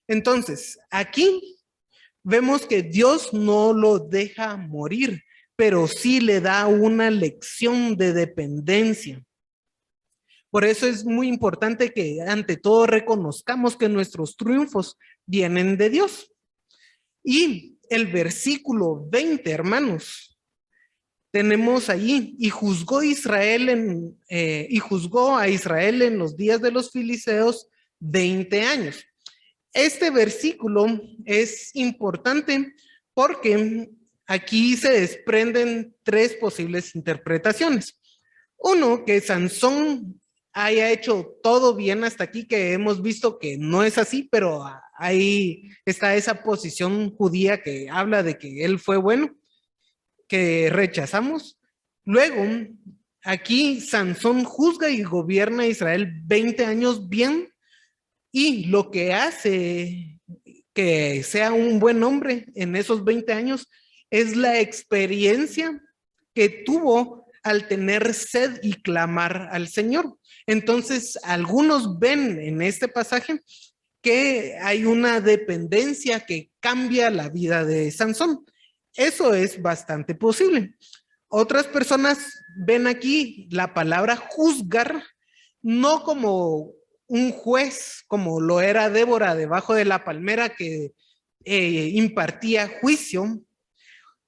Entonces, aquí vemos que Dios no lo deja morir, pero sí le da una lección de dependencia. Por eso es muy importante que ante todo reconozcamos que nuestros triunfos vienen de Dios. Y el versículo 20, hermanos, tenemos allí, y juzgó a Israel en los días de los filisteos 20 años. Este versículo es importante porque aquí se desprenden tres posibles interpretaciones. Uno, que Sansón haya hecho todo bien hasta aquí, que hemos visto que no es así, pero ahí está esa posición judía que habla de que él fue bueno, que rechazamos. Luego, aquí Sansón juzga y gobierna a Israel 20 años bien, y lo que hace que sea un buen hombre en esos 20 años es la experiencia que tuvo al tener sed y clamar al Señor. Entonces, algunos ven en este pasaje que hay una dependencia que cambia la vida de Sansón. Eso es bastante posible. Otras personas ven aquí la palabra juzgar no como un juez, como lo era Débora debajo de la palmera que impartía juicio,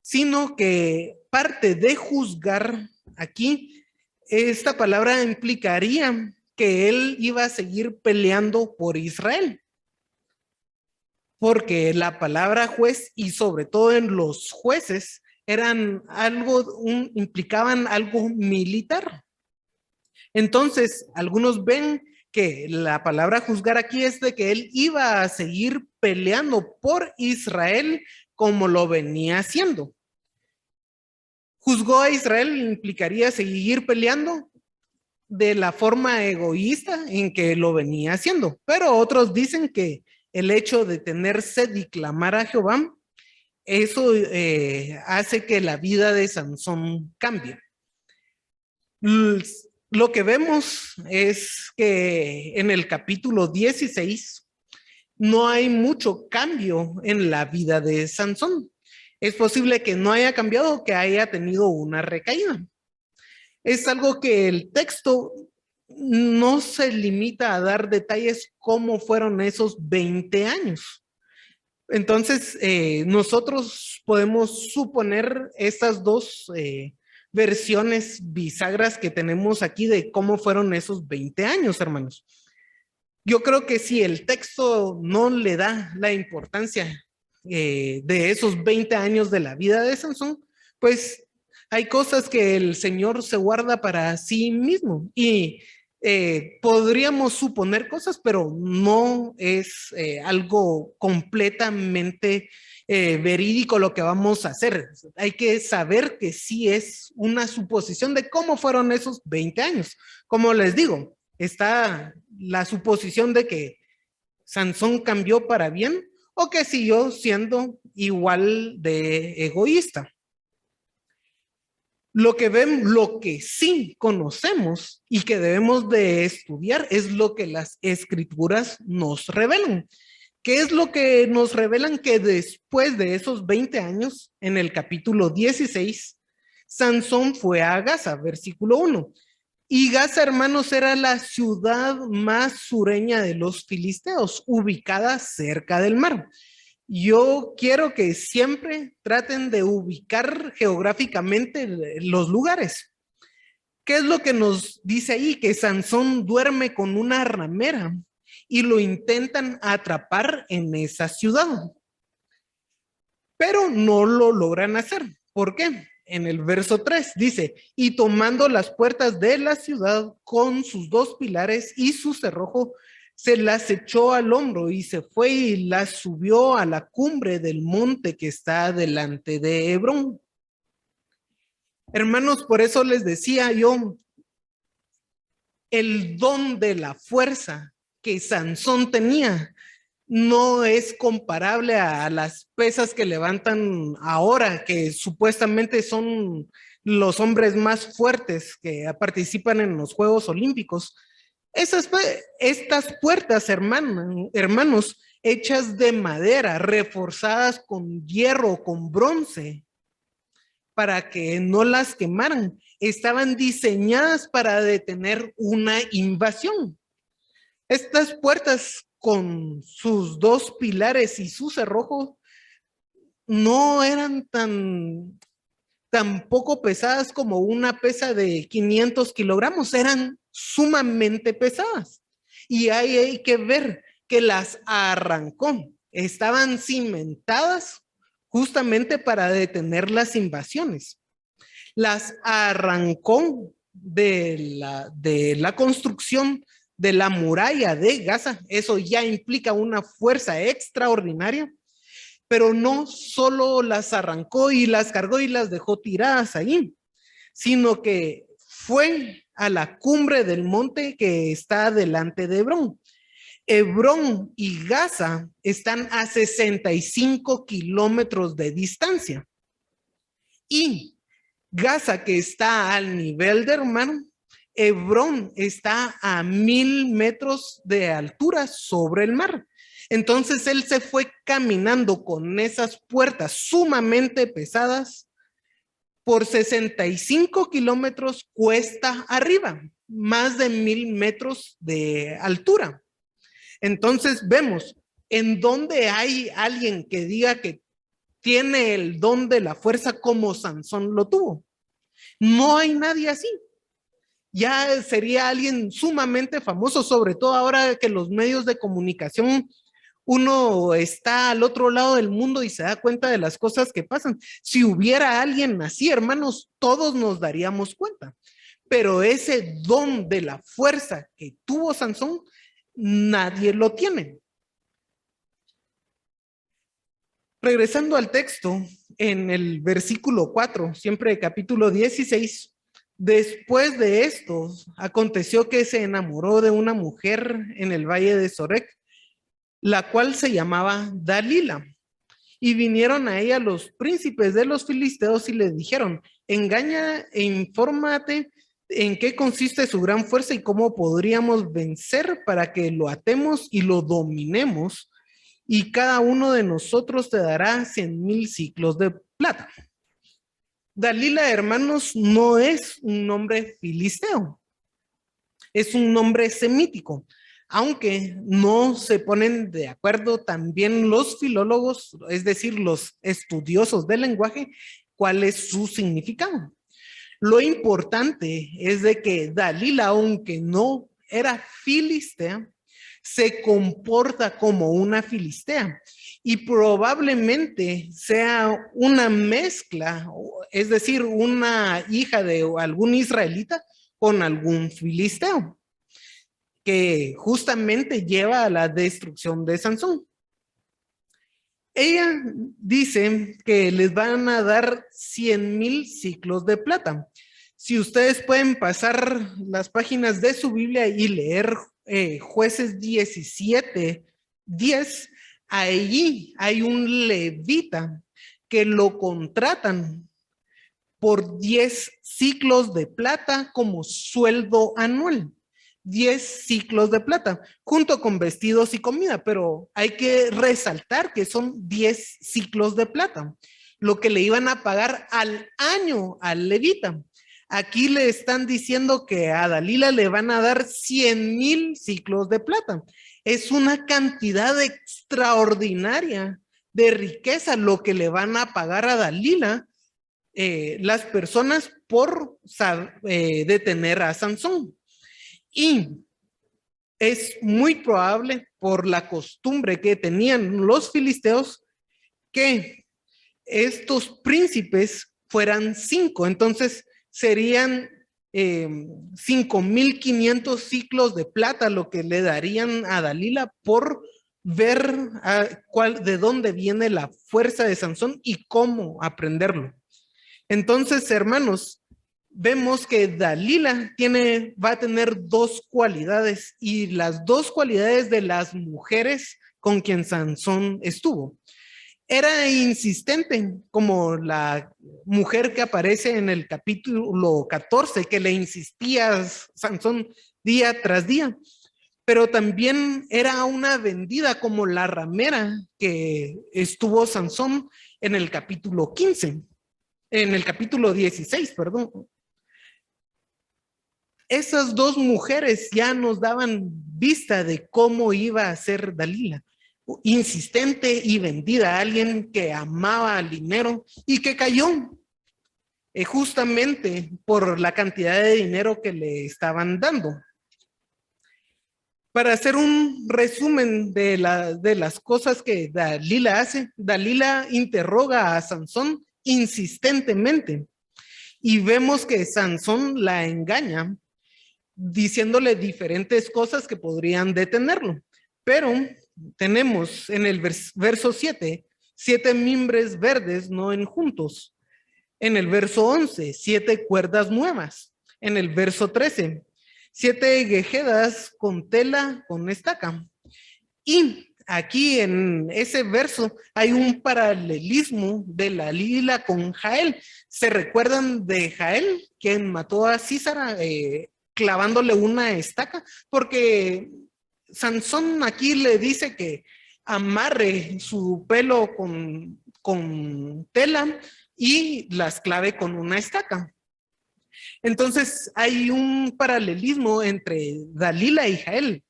sino que parte de juzgar aquí, esta palabra implicaría que él iba a seguir peleando por Israel. Porque la palabra juez y sobre todo en los jueces implicaban algo militar. Entonces, algunos ven que la palabra juzgar aquí es de que él iba a seguir peleando por Israel como lo venía haciendo. Juzgó a Israel implicaría seguir peleando de la forma egoísta en que lo venía haciendo, pero otros dicen que el hecho de tener sed y clamar a Jehová, eso hace que la vida de Sansón cambie. Lo que vemos es que en el capítulo 16 no hay mucho cambio en la vida de Sansón. Es posible que no haya cambiado, que haya tenido una recaída. Es algo que el texto no se limita a dar detalles cómo fueron esos 20 años. Entonces, nosotros podemos suponer estas dos versiones bisagras que tenemos aquí de cómo fueron esos 20 años, hermanos. Yo creo que si el texto no le da la importancia de esos 20 años de la vida de Sansón, pues hay cosas que el Señor se guarda para sí mismo y podríamos suponer cosas, pero no es algo completamente verídico lo que vamos a hacer. Hay que saber que sí es una suposición de cómo fueron esos 20 años. Como les digo, está la suposición de que Sansón cambió para bien o que siguió siendo igual de egoísta. Lo que sí conocemos y que debemos de estudiar es lo que las escrituras nos revelan. ¿Qué es lo que nos revelan? Que después de esos 20 años, en el capítulo 16, Sansón fue a Gaza, versículo 1. Y Gaza, hermanos, era la ciudad más sureña de los filisteos, ubicada cerca del mar. Yo quiero que siempre traten de ubicar geográficamente los lugares. ¿Qué es lo que nos dice ahí? Que Sansón duerme con una ramera y lo intentan atrapar en esa ciudad. Pero no lo logran hacer. ¿Por qué? En el verso 3 dice, y tomando las puertas de la ciudad con sus dos pilares y su cerrojo, se las echó al hombro y se fue y las subió a la cumbre del monte que está delante de Hebrón. Hermanos, por eso les decía yo, el don de la fuerza que Sansón tenía no es comparable a las pesas que levantan ahora, que supuestamente son los hombres más fuertes que participan en los Juegos Olímpicos. Estas puertas, hermanos, hechas de madera, reforzadas con hierro, con bronce, para que no las quemaran, estaban diseñadas para detener una invasión. Estas puertas con sus dos pilares y su cerrojo no eran tan poco pesadas como una pesa de 500 kilogramos, eran sumamente pesadas. Y ahí hay que ver que las arrancó, estaban cimentadas justamente para detener las invasiones. Las arrancó de la construcción de la muralla de Gaza. Eso ya implica una fuerza extraordinaria, pero no solo las arrancó y las cargó y las dejó tiradas ahí, sino que fue a la cumbre del monte que está delante de Hebrón. Hebrón y Gaza están a 65 kilómetros de distancia. Y Gaza, que está al nivel de Hermano, Hebrón está a 1000 metros de altura sobre el mar. Entonces él se fue caminando con esas puertas sumamente pesadas por 65 kilómetros cuesta arriba, más de 1000 metros de altura. Entonces vemos en donde hay alguien que diga que tiene el don de la fuerza como Sansón lo tuvo. No hay nadie así. Ya sería alguien sumamente famoso, sobre todo ahora que los medios de comunicación Uno está al otro lado del mundo y se da cuenta de las cosas que pasan. Si hubiera alguien así, hermanos, todos nos daríamos cuenta. Pero ese don de la fuerza que tuvo Sansón, nadie lo tiene. Regresando al texto, en el versículo 4, siempre capítulo 16, después de esto, aconteció que se enamoró de una mujer en el valle de Sorek, la cual se llamaba Dalila. Y vinieron a ella los príncipes de los filisteos y le dijeron, engaña e infórmate en qué consiste su gran fuerza y cómo podríamos vencer para que lo atemos y lo dominemos, y cada uno de nosotros te dará 100,000 ciclos de plata. Dalila, hermanos, no es un nombre filisteo, es un nombre semítico, aunque no se ponen de acuerdo también los filólogos, es decir, los estudiosos del lenguaje, cuál es su significado. Lo importante es de que Dalila, aunque no era filistea, se comporta como una filistea y probablemente sea una mezcla, es decir, una hija de algún israelita con algún filisteo, que justamente lleva a la destrucción de Sansón. Ella dice que les van a dar 100,000 ciclos de plata. Si ustedes pueden pasar las páginas de su Biblia y leer Jueces 17, 10, allí hay un levita que lo contratan por 10 ciclos de plata como sueldo anual. 10 ciclos de plata, junto con vestidos y comida, pero hay que resaltar que son 10 ciclos de plata, lo que le iban a pagar al año al levita. Aquí le están diciendo que a Dalila le van a dar 100,000 ciclos de plata. Es una cantidad extraordinaria de riqueza lo que le van a pagar a Dalila las personas por detener a Sansón. Y es muy probable por la costumbre que tenían los filisteos que estos príncipes fueran 5, entonces serían 5,500 ciclos de plata lo que le darían a Dalila por ver de dónde viene la fuerza de Sansón y cómo aprenderlo. Entonces, hermanos, vemos que Dalila va a tener dos cualidades y las dos cualidades de las mujeres con quien Sansón estuvo. Era insistente, como la mujer que aparece en el capítulo 14, que le insistía a Sansón día tras día, pero también era una vendida como la ramera que estuvo Sansón en el capítulo 15, en el capítulo 16, perdón. Esas dos mujeres ya nos daban vista de cómo iba a ser Dalila. Insistente y vendida, alguien que amaba al dinero y que cayó justamente por la cantidad de dinero que le estaban dando. Para hacer un resumen de las cosas que Dalila hace, Dalila interroga a Sansón insistentemente y vemos que Sansón la engaña diciéndole diferentes cosas que podrían detenerlo. Pero tenemos en el verso 7, 7 mimbres verdes no enjuntos. En el verso 11, 7 cuerdas nuevas. En el verso 13, 7 guejedas con tela con estaca. Y aquí en ese verso hay un paralelismo de la Dalila con Jael. ¿Se recuerdan de Jael, quien mató a Sísara clavándole una estaca? Porque Sansón aquí le dice que amarre su pelo con tela y las clave con una estaca. Entonces hay un paralelismo entre Dalila y Jael.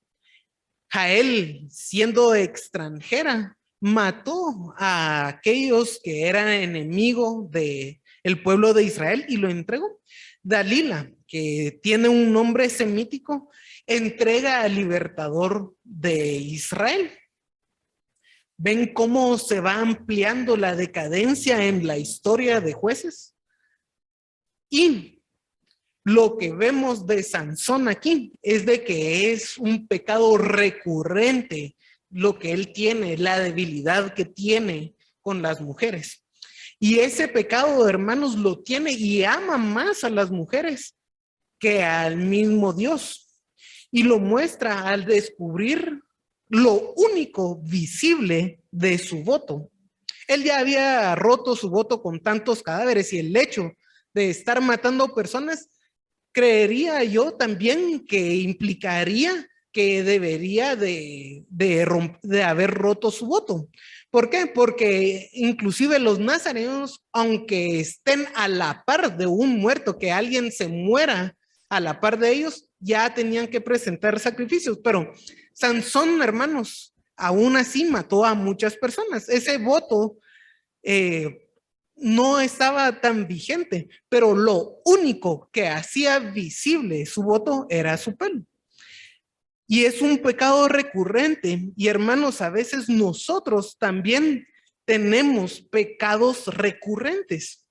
Jael, siendo extranjera, mató a aquellos que eran enemigos del pueblo de Israel y lo entregó. Dalila, que tiene un nombre semítico, entrega al libertador de Israel. ¿Ven cómo se va ampliando la decadencia en la historia de Jueces? Y lo que vemos de Sansón aquí es de que es un pecado recurrente lo que él tiene, la debilidad que tiene con las mujeres. Y ese pecado, hermanos, lo tiene y ama más a las mujeres que al mismo Dios. Y lo muestra al descubrir lo único visible de su voto. Él ya había roto su voto con tantos cadáveres y el hecho de estar matando personas, creería yo también que implicaría que debería de haber roto su voto. ¿Por qué? Porque inclusive los nazarenos, aunque estén a la par de un muerto, que alguien se muera a la par de ellos, ya tenían que presentar sacrificios. Pero Sansón, hermanos, aún así mató a muchas personas. Ese voto no estaba tan vigente, pero lo único que hacía visible su voto era su pelo. Y es un pecado recurrente. Y hermanos, a veces nosotros también tenemos pecados recurrentes.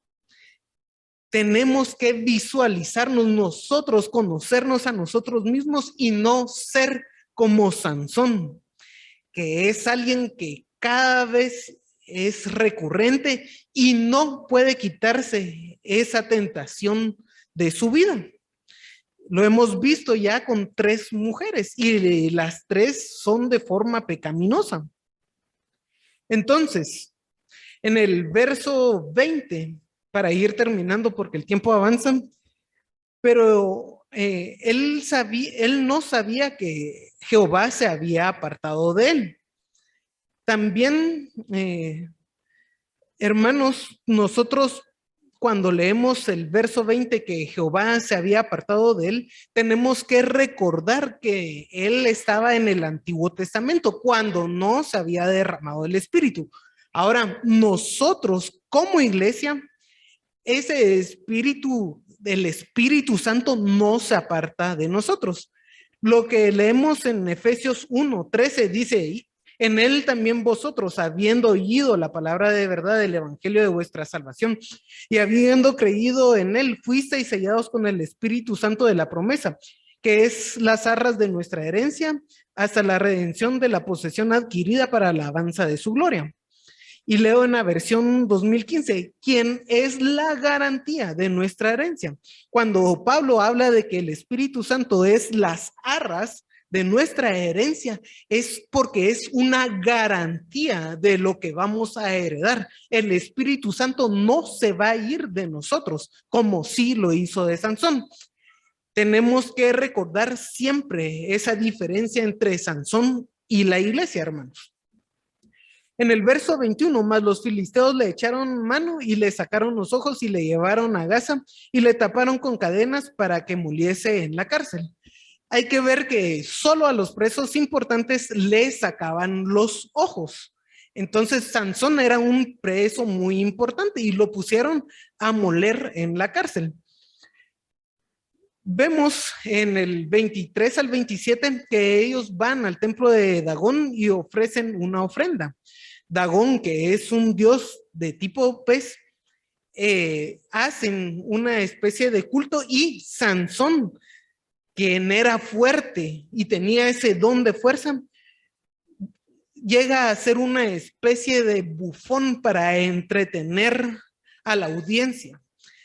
Tenemos que visualizarnos nosotros, conocernos a nosotros mismos y no ser como Sansón, que es alguien que cada vez es recurrente y no puede quitarse esa tentación de su vida. Lo hemos visto ya con 3 mujeres y las 3 son de forma pecaminosa. Entonces, en el verso 20, para ir terminando porque el tiempo avanza, pero él no sabía que Jehová se había apartado de él. También, hermanos, nosotros cuando leemos el verso 20 que Jehová se había apartado de él, tenemos que recordar que él estaba en el Antiguo Testamento cuando no se había derramado el Espíritu. Ahora, nosotros como iglesia, ese Espíritu, el Espíritu Santo no se aparta de nosotros. Lo que leemos en Efesios 1:13 dice, en él también vosotros, habiendo oído la palabra de verdad del evangelio de vuestra salvación y habiendo creído en él, fuisteis sellados con el Espíritu Santo de la promesa, que es las arras de nuestra herencia hasta la redención de la posesión adquirida para la alabanza de su gloria. Y leo en la versión 2015, ¿quién es la garantía de nuestra herencia? Cuando Pablo habla de que el Espíritu Santo es las arras de nuestra herencia, es porque es una garantía de lo que vamos a heredar. El Espíritu Santo no se va a ir de nosotros, como sí lo hizo de Sansón. Tenemos que recordar siempre esa diferencia entre Sansón y la iglesia, hermanos. En el verso 21, más los filisteos le echaron mano y le sacaron los ojos y le llevaron a Gaza y le taparon con cadenas para que muriese en la cárcel. Hay que ver que solo a los presos importantes le sacaban los ojos. Entonces Sansón era un preso muy importante y lo pusieron a moler en la cárcel. Vemos en el 23 al 27 que ellos van al templo de Dagón y ofrecen una ofrenda. Dagón, que es un dios de tipo pez, hacen una especie de culto y Sansón, quien era fuerte y tenía ese don de fuerza, llega a ser una especie de bufón para entretener a la audiencia.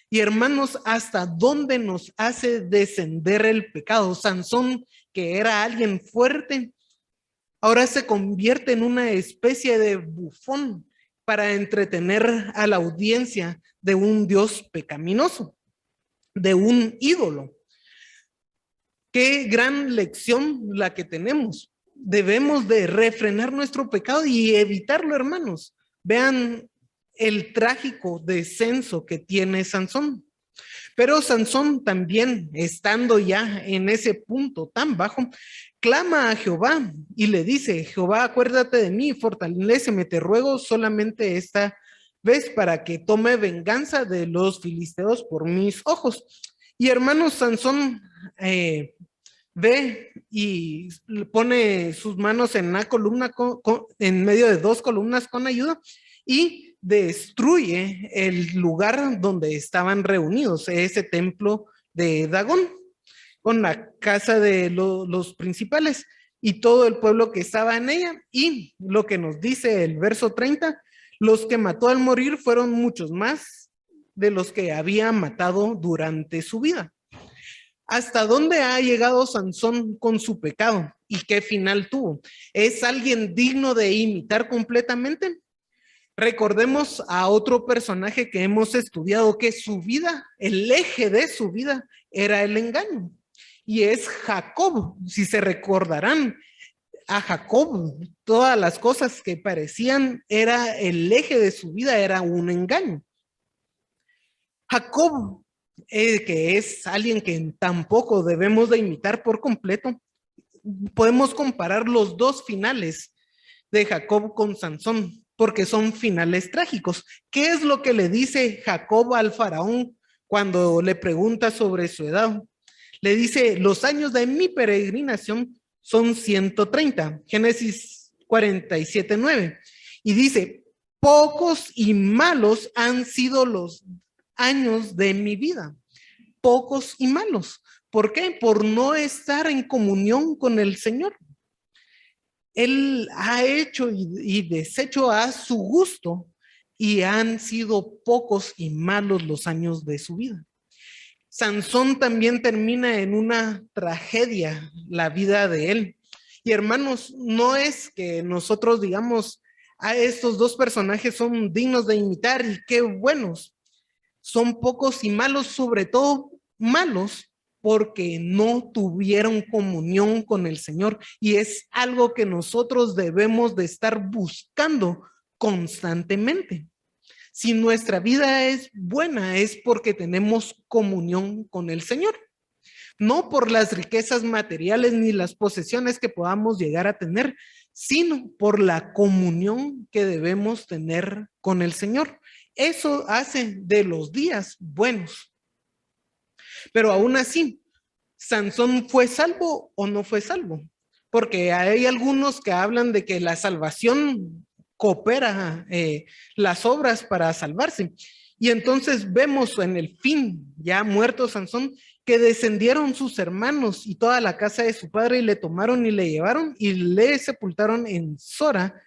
Y hermanos, ¿hasta dónde nos hace descender el pecado? Sansón, que era alguien fuerte, ahora se convierte en una especie de bufón para entretener a la audiencia de un Dios pecaminoso, de un ídolo. Qué gran lección la que tenemos. Debemos de refrenar nuestro pecado y evitarlo, hermanos. Vean el trágico descenso que tiene Sansón. Pero Sansón también, estando ya en ese punto tan bajo, clama a Jehová y le dice, Jehová, acuérdate de mí, fortaléceme, te ruego solamente esta vez para que tome venganza de los filisteos por mis ojos. Y hermanos, Sansón ve y pone sus manos en una columna en medio de dos columnas con ayuda y destruye el lugar donde estaban reunidos, ese templo de Dagón, con la casa de los principales y todo el pueblo que estaba en ella. Y lo que nos dice el verso 30, los que mató al morir fueron muchos más de los que había matado durante su vida. ¿Hasta dónde ha llegado Sansón con su pecado y qué final tuvo? ¿Es alguien digno de imitar completamente? Recordemos a otro personaje que hemos estudiado que su vida, el eje de su vida era el engaño. Y es Jacob. Si se recordarán, a Jacob todas las cosas que parecían era el eje de su vida, era un engaño. Jacob, que es alguien que tampoco debemos de imitar por completo, podemos comparar los dos finales de Jacob con Sansón, porque son finales trágicos. ¿Qué es lo que le dice Jacob al faraón cuando le pregunta sobre su edad? Le dice, los años de mi peregrinación son 130, Génesis 47:9. Y dice, pocos y malos han sido los años de mi vida. Pocos y malos. ¿Por qué? Por no estar en comunión con el Señor. Él ha hecho y deshecho a su gusto y han sido pocos y malos los años de su vida. Sansón también termina en una tragedia la vida de él. Y hermanos, no es que nosotros digamos, a estos dos personajes son dignos de imitar y qué buenos. Son pocos y malos, sobre todo malos porque no tuvieron comunión con el Señor y es algo que nosotros debemos de estar buscando constantemente. Si nuestra vida es buena es porque tenemos comunión con el Señor, no por las riquezas materiales ni las posesiones que podamos llegar a tener, sino por la comunión que debemos tener con el Señor. Eso hace de los días buenos. Pero aún así, ¿Sansón fue salvo o no fue salvo? Porque hay algunos que hablan de que la salvación coopera las obras para salvarse. Y entonces vemos en el fin, ya muerto Sansón, que descendieron sus hermanos y toda la casa de su padre y le tomaron y le llevaron y le sepultaron en Sora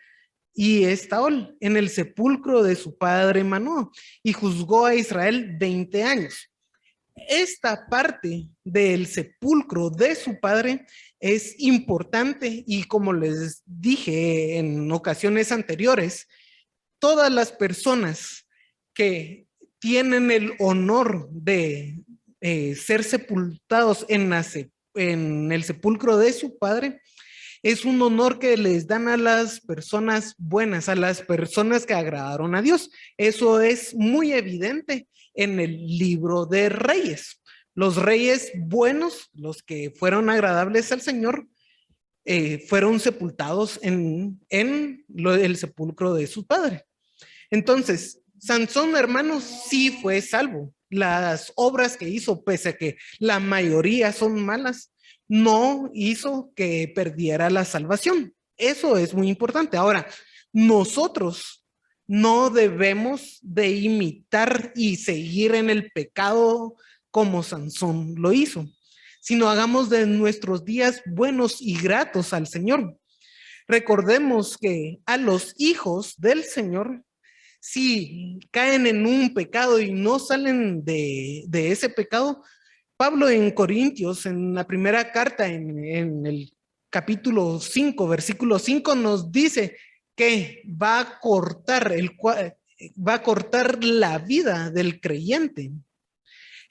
y Estaol, en el sepulcro de su padre Manoah, y juzgó a Israel 20 años. Esta parte del sepulcro de su padre es importante y como les dije en ocasiones anteriores, todas las personas que tienen el honor de ser sepultados en el sepulcro de su padre, es un honor que les dan a las personas buenas, a las personas que agradaron a Dios. Eso es muy evidente en el libro de Reyes. Los reyes buenos, los que fueron agradables al Señor, fueron sepultados en el sepulcro de su padre. Entonces, Sansón, hermanos, sí fue salvo. Las obras que hizo, pese a que la mayoría son malas, no hizo que perdiera la salvación. Eso es muy importante. Ahora, nosotros no debemos de imitar y seguir en el pecado como Sansón lo hizo, sino hagamos de nuestros días buenos y gratos al Señor. Recordemos que a los hijos del Señor, si caen en un pecado y no salen de ese pecado, Pablo en Corintios, en la primera carta, en el capítulo 5, versículo 5, nos dice que va a cortar la vida del creyente.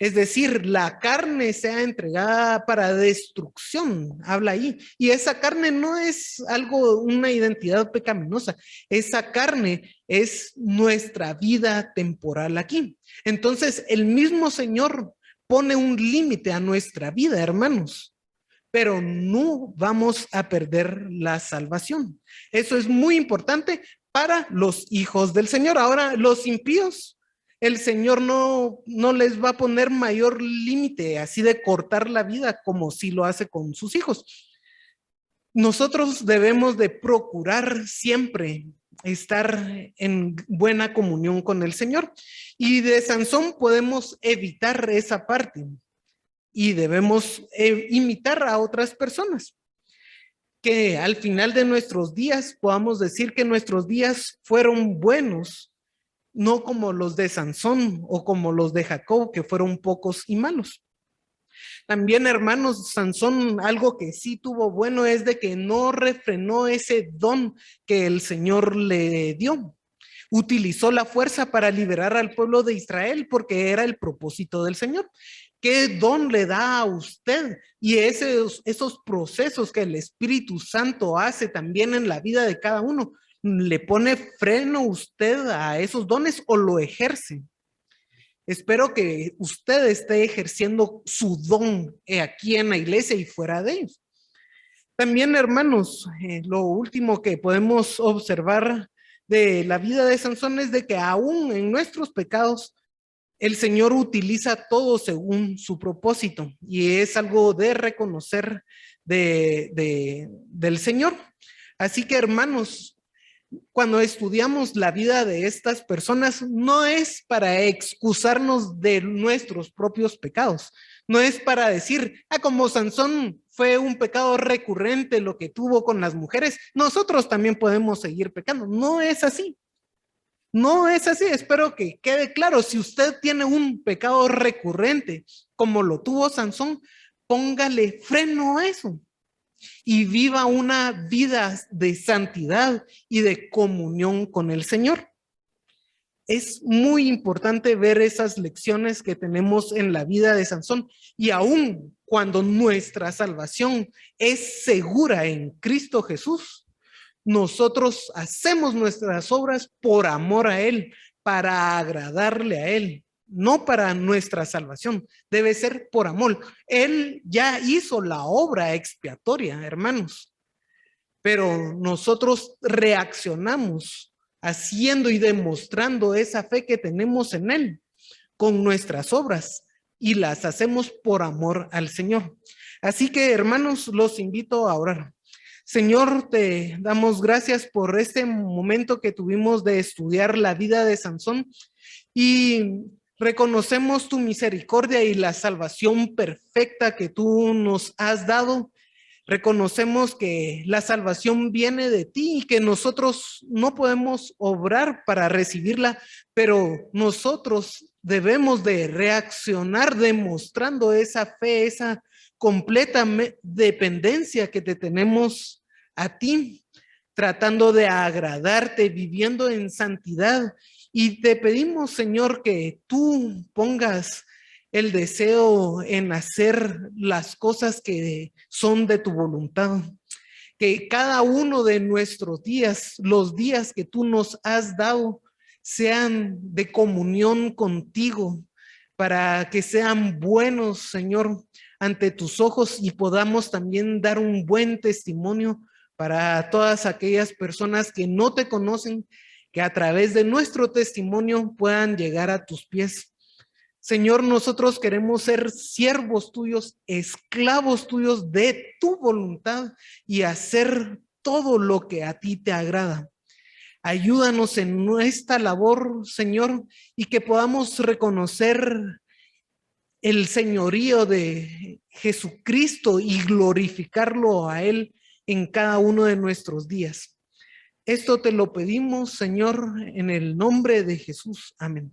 Es decir, la carne sea entregada para destrucción, habla ahí. Y esa carne no es algo, una identidad pecaminosa. Esa carne es nuestra vida temporal aquí. Entonces, el mismo Señor pone un límite a nuestra vida, hermanos, pero no vamos a perder la salvación. Eso es muy importante para los hijos del Señor. Ahora, los impíos, el Señor no les va a poner mayor límite así de cortar la vida como si lo hace con sus hijos. Nosotros debemos de procurar siempre estar en buena comunión con el Señor. Y de Sansón podemos evitar esa parte y debemos imitar a otras personas. Que al final de nuestros días podamos decir que nuestros días fueron buenos, no como los de Sansón o como los de Jacob, que fueron pocos y malos. También, hermanos, Sansón, algo que sí tuvo bueno es de que no refrenó ese don que el Señor le dio. Utilizó la fuerza para liberar al pueblo de Israel porque era el propósito del Señor. ¿Qué don le da a usted? Y esos procesos que el Espíritu Santo hace también en la vida de cada uno, ¿le pone freno usted a esos dones o lo ejerce? Espero que usted esté ejerciendo su don aquí en la iglesia y fuera de ellos. También, hermanos, lo último que podemos observar de la vida de Sansón es de que aún en nuestros pecados, el Señor utiliza todo según su propósito y es algo de reconocer del Señor. Así que, hermanos, cuando estudiamos la vida de estas personas, no es para excusarnos de nuestros propios pecados, no es para decir, como Sansón fue un pecado recurrente lo que tuvo con las mujeres, nosotros también podemos seguir pecando. No es así. No es así. Espero que quede claro. Si usted tiene un pecado recurrente como lo tuvo Sansón, póngale freno a eso y viva una vida de santidad y de comunión con el Señor. Es muy importante ver esas lecciones que tenemos en la vida de Sansón y aún cuando nuestra salvación es segura en Cristo Jesús, nosotros hacemos nuestras obras por amor a Él, para agradarle a Él, no para nuestra salvación, debe ser por amor. Él ya hizo la obra expiatoria, hermanos, pero nosotros reaccionamos haciendo y demostrando esa fe que tenemos en Él con nuestras obras y las hacemos por amor al Señor. Así que, hermanos, los invito a orar. Señor, te damos gracias por este momento que tuvimos de estudiar la vida de Sansón y reconocemos tu misericordia y la salvación perfecta que tú nos has dado. Reconocemos que la salvación viene de ti y que nosotros no podemos obrar para recibirla, pero nosotros debemos de reaccionar demostrando esa fe, esa completa dependencia que te tenemos a ti, tratando de agradarte, viviendo en santidad. Y te pedimos, Señor, que tú pongas el deseo en hacer las cosas que son de tu voluntad. Que cada uno de nuestros días, los días que tú nos has dado, sean de comunión contigo, para que sean buenos, Señor, ante tus ojos y podamos también dar un buen testimonio para todas aquellas personas que no te conocen, que a través de nuestro testimonio puedan llegar a tus pies. Señor, nosotros queremos ser siervos tuyos, esclavos tuyos de tu voluntad y hacer todo lo que a ti te agrada. Ayúdanos en nuestra labor, Señor, y que podamos reconocer el señorío de Jesucristo y glorificarlo a Él en cada uno de nuestros días. Esto te lo pedimos, Señor, en el nombre de Jesús. Amén.